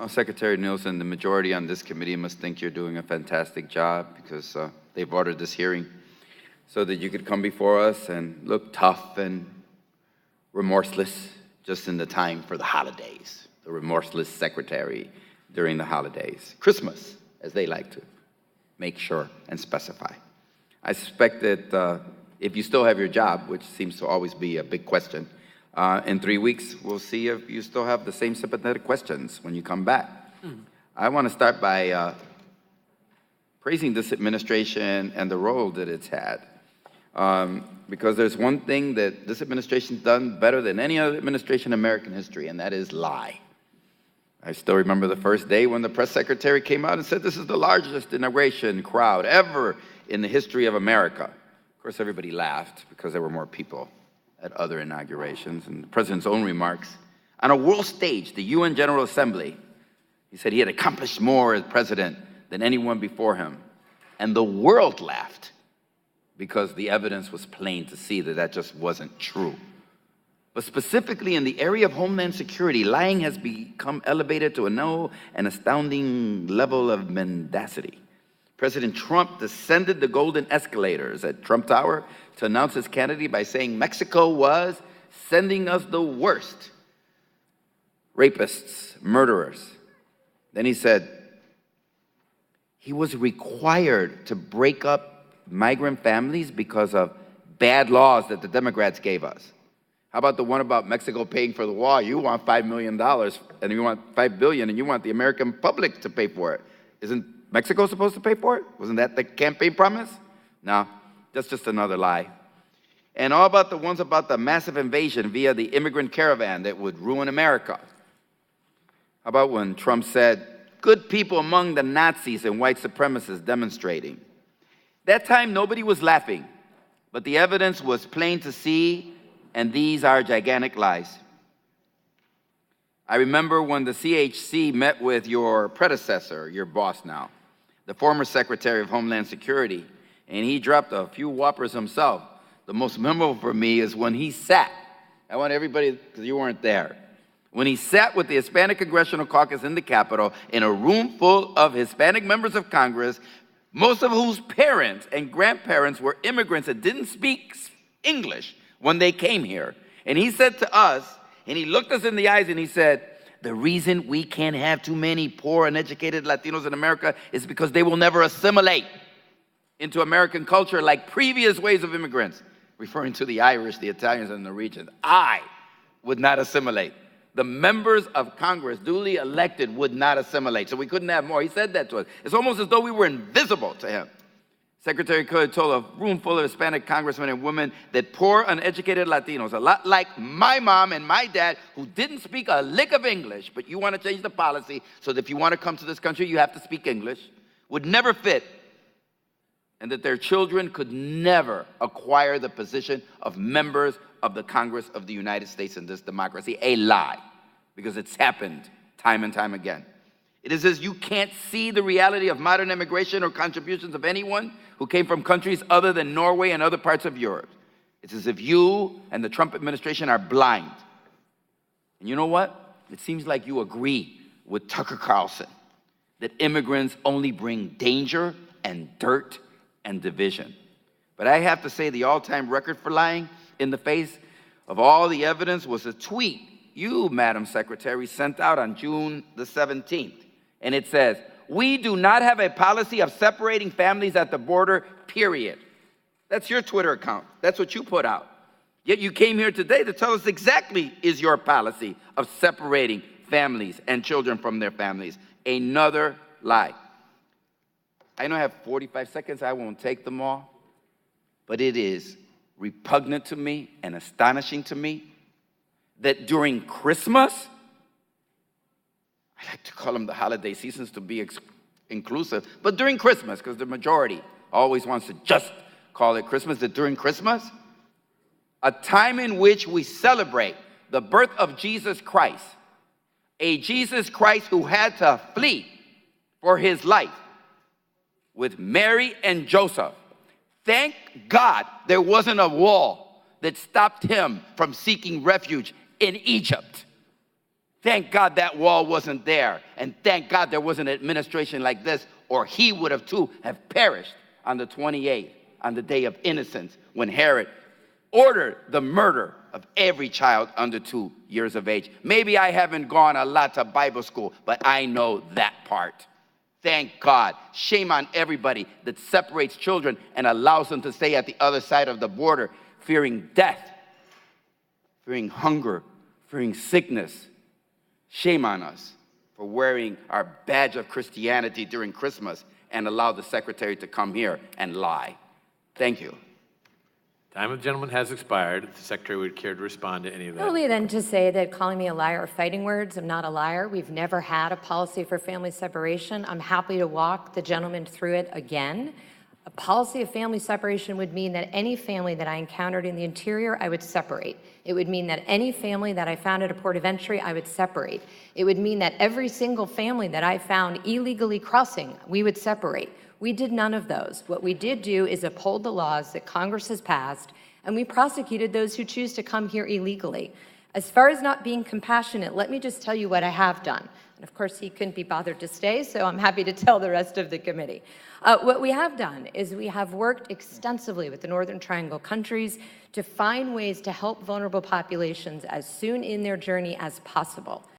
Oh, Secretary Nielsen, the majority on this committee must think you're doing a fantastic job because they've ordered this hearing so that you could come before us and look tough and remorseless just in the time for the holidays. The remorseless secretary during the holidays. Christmas, as they like to make sure and specify. I suspect that if you still have your job, which seems to always be a big question, in 3 weeks, we'll see if you still have the same sympathetic questions when you come back. I want to start by praising this administration and the role that it's had. Because there's one thing that this administration's done better than any other administration in American history, and that is lie. I still remember the first day when the press secretary came out and said this is the largest inauguration crowd ever in the history of America. Of course, everybody laughed because there were more people at other inaugurations. And the president's own remarks, on a world stage, the UN General Assembly, he said he had accomplished more as president than anyone before him. And the world laughed because the evidence was plain to see that that just wasn't true. But specifically in the area of Homeland Security, lying has become elevated to an astounding level of mendacity. President Trump descended the golden escalators at Trump Tower to announce his candidacy by saying Mexico was sending us the worst rapists, murderers. Then he said he was required to break up migrant families because of bad laws that the Democrats gave us. How about the one about Mexico paying for the wall? You want $5 million and you want $5 billion and you want the American public to pay for it. Isn't Mexico supposed to pay for it? Wasn't that the campaign promise? No, that's just another lie. And all about the ones about the massive invasion via the immigrant caravan that would ruin America. How about when Trump said, good people among the Nazis and white supremacists demonstrating? That time nobody was laughing, but the evidence was plain to see, and these are gigantic lies. I remember when the CHC met with your predecessor, your boss now, the former Secretary of Homeland Security, and he dropped a few whoppers himself. The most memorable for me is when he sat, I want everybody, because you weren't there, when he sat with the Hispanic Congressional Caucus in the Capitol in a room full of Hispanic members of Congress, most of whose parents and grandparents were immigrants that didn't speak English when they came here. And he said to us, and he looked us in the eyes and he said, the reason we can't have too many poor, uneducated Latinos in America is because they will never assimilate into American culture like previous waves of immigrants, referring to the Irish, the Italians, and the Norwegians. I would not assimilate. The members of Congress, duly elected, would not assimilate, so we couldn't have more. He said that to us. It's almost as though we were invisible to him. Secretary Could told a room full of Hispanic congressmen and women that poor, uneducated Latinos, a lot like my mom and my dad, who didn't speak a lick of English, but you want to change the policy so that if you want to come to this country, you have to speak English, would never fit, and that their children could never acquire the position of members of the Congress of the United States in this democracy. A lie, because it's happened time and time again. It is as you can't see the reality of modern immigration or contributions of anyone who came from countries other than Norway and other parts of Europe. It's as if you and the Trump administration are blind. And you know what? It seems like you agree with Tucker Carlson that immigrants only bring danger and dirt and division. But I have to say the all-time record for lying in the face of all the evidence was a tweet you, Madam Secretary, sent out on June the 17th. And it says, we do not have a policy of separating families at the border, period. That's your Twitter account. That's what you put out. Yet you came here today to tell us exactly is your policy of separating families and children from their families. Another lie. I know I have 45 seconds. I won't take them all. But it is repugnant to me and astonishing to me that during Christmas, I like to call them the holiday seasons to be inclusive, but during Christmas, because the majority always wants to just call it Christmas, that during Christmas, a time in which we celebrate the birth of Jesus Christ, a Jesus Christ who had to flee for his life with Mary and Joseph. Thank God there wasn't a wall that stopped him from seeking refuge in Egypt. Thank God that wall wasn't there. And thank God there was an administration like this, or he would have too have perished on the 28th, on the day of innocence, when Herod ordered the murder of every child under 2 years of age. Maybe I haven't gone a lot to Bible school, but I know that part. Thank God. Shame on everybody that separates children and allows them to stay at the other side of the border, fearing death, fearing hunger, fearing sickness. Shame on us for wearing our badge of Christianity during Christmas and allow the secretary to come here and lie. Thank you. Time of the gentleman has expired. If the secretary would care to respond to any of that. Only then to say that calling me a liar are fighting words. I'm not a liar. We've never had a policy for family separation. I'm happy to walk the gentleman through it again. A policy of family separation would mean that any family that I encountered in the interior, I would separate. It would mean that any family that I found at a port of entry, I would separate. It would mean that every single family that I found illegally crossing, we would separate. We did none of those. What we did do is uphold the laws that Congress has passed, and we prosecuted those who choose to come here illegally. As far as not being compassionate, let me just tell you what I have done. And of course, he couldn't be bothered to stay, so I'm happy to tell the rest of the committee. What we have done is we have worked extensively with the Northern Triangle countries to find ways to help vulnerable populations as soon in their journey as possible.